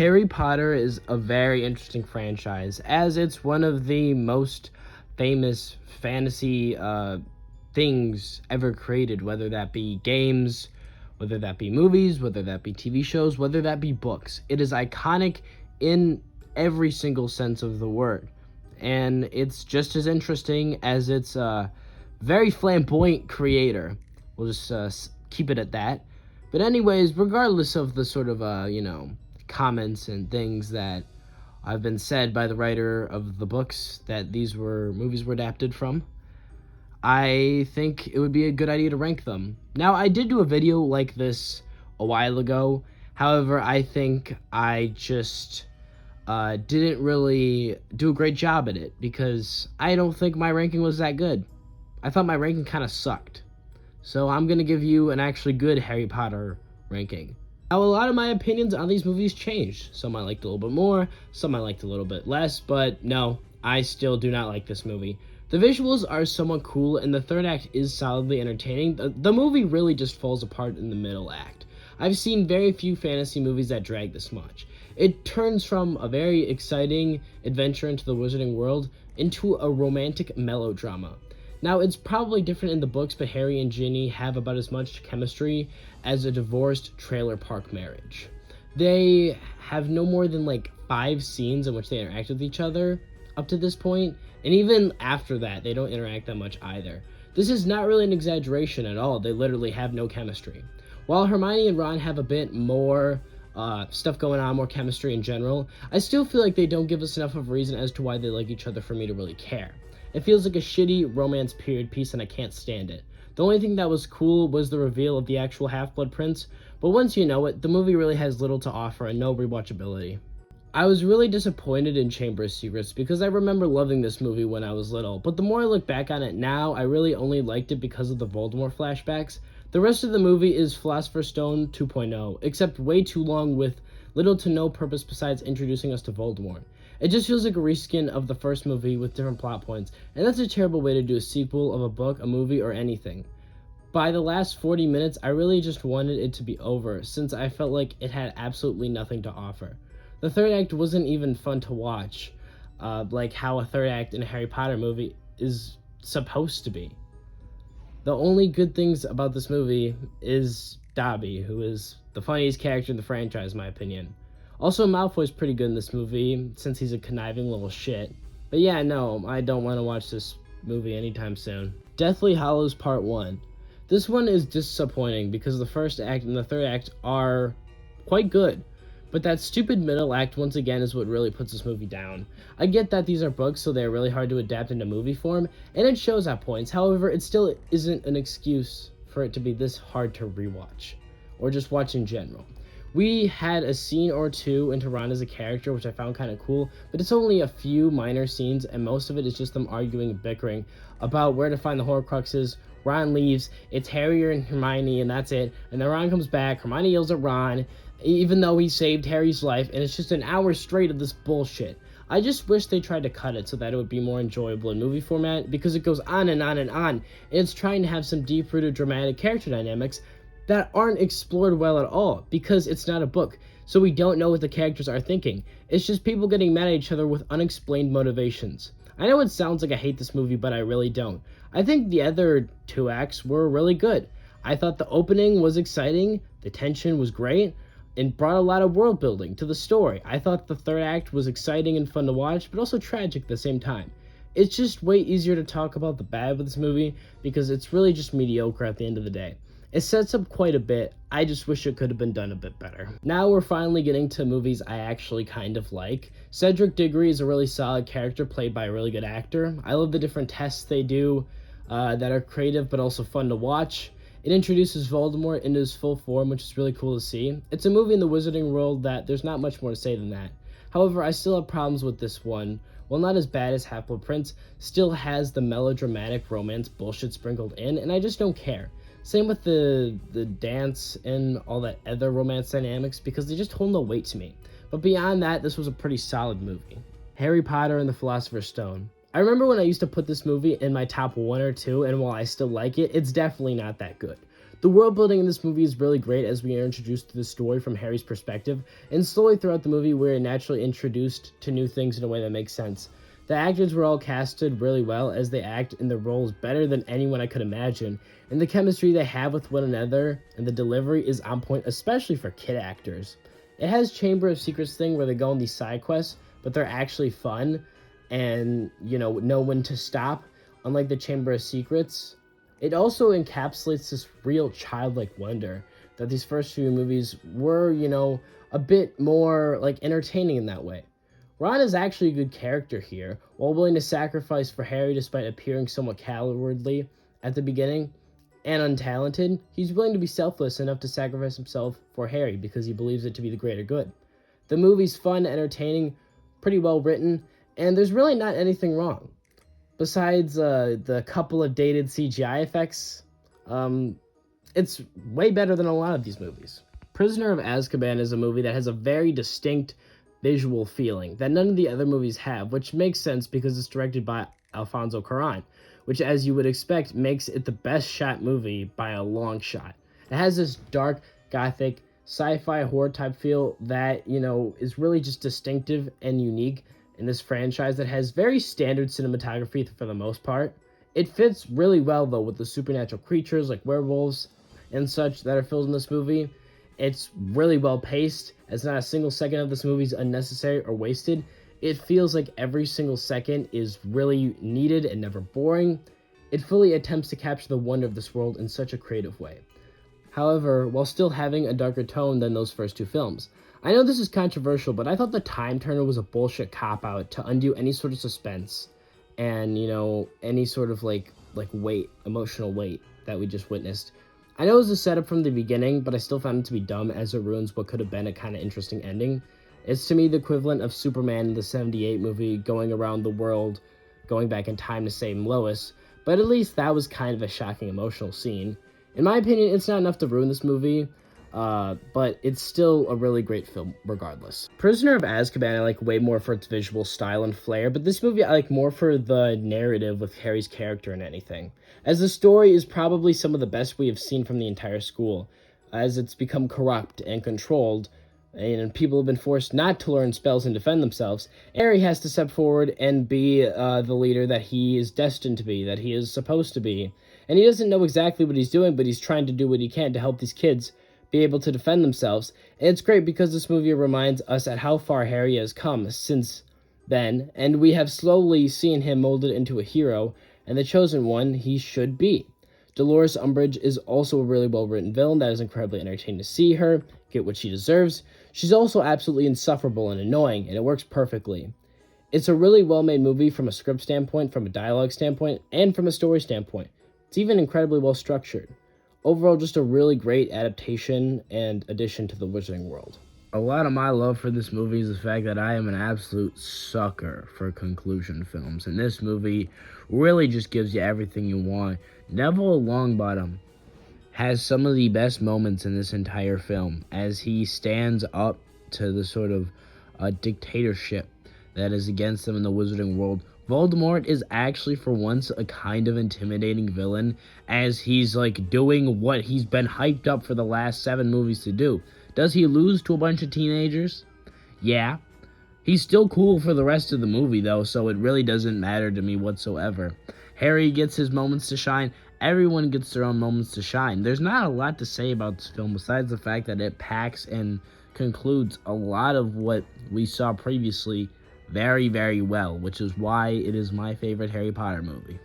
Harry Potter is a very interesting franchise, as it's one of the most famous fantasy things ever created, whether that be games, whether that be movies, whether that be TV shows, whether that be books. It is iconic in every single sense of the word. And it's just as interesting as its very flamboyant creator. We'll just keep it at that. But anyways, regardless of the sort of comments and things that have been said by the writer of the books that these were movies were adapted from, I think it would be a good idea to rank them. Now, I did do a video like this a while ago. However, I think I just didn't really do a great job at it because I don't think my ranking was that good. I thought my ranking kind of sucked. So I'm going to give you an actually good Harry Potter ranking. Now, a lot of my opinions on these movies changed. Some I liked a little bit more, some I liked a little bit less, but no, I still do not like this movie. The visuals are somewhat cool, and the third act is solidly entertaining. The movie really just falls apart in the middle act. I've seen very few fantasy movies that drag this much. It turns from a very exciting adventure into the wizarding world into a romantic melodrama. Now, it's probably different in the books, but Harry and Ginny have about as much chemistry as a divorced trailer park marriage. They have no more than like 5 scenes in which they interact with each other up to this point, and even after that, they don't interact that much either. This is not really an exaggeration at all. They literally have no chemistry. While Hermione and Ron have a bit more stuff going on, more chemistry in general, I still feel like they don't give us enough of a reason as to why they like each other for me to really care. It feels like a shitty romance period piece and I can't stand it. The only thing that was cool was the reveal of the actual Half-Blood Prince, but once you know it, the movie really has little to offer and no rewatchability. I was really disappointed in Chamber of Secrets because I remember loving this movie when I was little, but the more I look back on it now, I really only liked it because of the Voldemort flashbacks. The rest of the movie is Philosopher's Stone 2.0, except way too long with little to no purpose besides introducing us to Voldemort. It just feels like a reskin of the first movie with different plot points, and that's a terrible way to do a sequel of a book, a movie, or anything. By the last 40 minutes, I really just wanted it to be over, since I felt like it had absolutely nothing to offer. The third act wasn't even fun to watch, like how a third act in a Harry Potter movie is supposed to be. The only good things about this movie is Dobby, who is the funniest character in the franchise, in my opinion. Also, Malfoy's pretty good in this movie, since he's a conniving little shit. But yeah, no, I don't want to watch this movie anytime soon. Deathly Hallows Part 1. This one is disappointing because the first act and the third act are quite good. But that stupid middle act, once again, is what really puts this movie down. I get that these are books, so they're really hard to adapt into movie form, and it shows at points. However, it still isn't an excuse for it to be this hard to rewatch, or just watch in general. We had a scene or two into Ron as a character, which I found kind of cool, but it's only a few minor scenes, and most of it is just them arguing and bickering about where to find the Horcruxes. Ron leaves, it's Harry and Hermione, and that's it. And then Ron comes back, Hermione yells at Ron, even though he saved Harry's life, and it's just an hour straight of this bullshit. I just wish they tried to cut it so that it would be more enjoyable in movie format, because it goes on and on and on, and it's trying to have some deep-rooted dramatic character dynamics that aren't explored well at all, because it's not a book, so we don't know what the characters are thinking. It's just people getting mad at each other with unexplained motivations. I know it sounds like I hate this movie, but I really don't. I think the other 2 acts were really good. I thought the opening was exciting, the tension was great, and brought a lot of world building to the story. I thought the third act was exciting and fun to watch, but also tragic at the same time. It's just way easier to talk about the bad with this movie, because it's really just mediocre at the end of the day. It sets up quite a bit, I just wish it could have been done a bit better. Now we're finally getting to movies I actually kind of like. Cedric Diggory is a really solid character played by a really good actor. I love the different tests they do that are creative but also fun to watch. It introduces Voldemort into his full form, which is really cool to see. It's a movie in the wizarding world that there's not much more to say than that. However, I still have problems with this one. While not as bad as Half-Blood Prince, still has the melodramatic romance bullshit sprinkled in, and I just don't care. Same with the dance and all that other romance dynamics, because they just hold no weight to me. But beyond that, this was a pretty solid movie. Harry Potter and the Philosopher's Stone. I remember when I used to put this movie in my top 1 or 2, and while I still like it, it's definitely not that good. The world building in this movie is really great as we are introduced to the story from Harry's perspective, and slowly throughout the movie we're naturally introduced to new things in a way that makes sense. The actors were all casted really well as they act in their roles better than anyone I could imagine, and the chemistry they have with one another and the delivery is on point, especially for kid actors. It has Chamber of Secrets thing where they go on these side quests, but they're actually fun and, know when to stop, unlike the Chamber of Secrets. It also encapsulates this real childlike wonder that these first few movies were, a bit more like entertaining in that way. Ron is actually a good character here, while willing to sacrifice for Harry despite appearing somewhat cowardly at the beginning and untalented. He's willing to be selfless enough to sacrifice himself for Harry because he believes it to be the greater good. The movie's fun, entertaining, pretty well written, and there's really not anything wrong. Besides the couple of dated CGI effects, it's way better than a lot of these movies. Prisoner of Azkaban is a movie that has a very distinct visual feeling that none of the other movies have, which makes sense because it's directed by Alfonso Cuarón, which, as you would expect, makes it the best shot movie by a long shot. It has this dark, gothic, sci-fi horror type feel that, is really just distinctive and unique in this franchise that has very standard cinematography for the most part. It fits really well, though, with the supernatural creatures like werewolves and such that are filled in this movie. It's really well paced, as not a single second of this movie is unnecessary or wasted. It feels like every single second is really needed and never boring. It fully attempts to capture the wonder of this world in such a creative way. However, while still having a darker tone than those first two films. I know this is controversial, but I thought The Time Turner was a bullshit cop-out to undo any sort of suspense and, any sort of like weight, emotional weight that we just witnessed. I know it was a setup from the beginning, but I still found it to be dumb as it ruins what could have been a kind of interesting ending. It's to me the equivalent of Superman in the 78 movie going around the world, going back in time to save Lois, but at least that was kind of a shocking emotional scene. In my opinion, it's not enough to ruin this movie, but it's still a really great film regardless. Prisoner of Azkaban I like way more for its visual style and flair, but this movie I like more for the narrative with Harry's character and anything, as the story is probably some of the best we have seen from the entire school, as it's become corrupt and controlled, and people have been forced not to learn spells and defend themselves. Harry has to step forward and be the leader that he is destined to be, that he is supposed to be, and he doesn't know exactly what he's doing, but he's trying to do what he can to help these kids be able to defend themselves. And it's great because this movie reminds us at how far Harry has come since then, and we have slowly seen him molded into a hero and the chosen one he should be. Dolores Umbridge is also a really well-written villain that is incredibly entertaining to see her get what she deserves. She's also absolutely insufferable and annoying, and it works perfectly. It's a really well-made movie from a script standpoint, from a dialogue standpoint, and from a story standpoint. It's even incredibly well-structured. Overall, just a really great adaptation and addition to the Wizarding World. A lot of my love for this movie is the fact that I am an absolute sucker for conclusion films, and this movie really just gives you everything you want. Neville Longbottom has some of the best moments in this entire film as he stands up to the sort of dictatorship that is against them in the Wizarding World. Voldemort is actually, for once, a kind of intimidating villain, as he's doing what he's been hyped up for the last 7 movies to do. Does he lose to a bunch of teenagers? Yeah. He's still cool for the rest of the movie, though, so it really doesn't matter to me whatsoever. Harry gets his moments to shine. Everyone gets their own moments to shine. There's not a lot to say about this film besides the fact that it packs and concludes a lot of what we saw previously very, very well, which is why it is my favorite Harry Potter movie.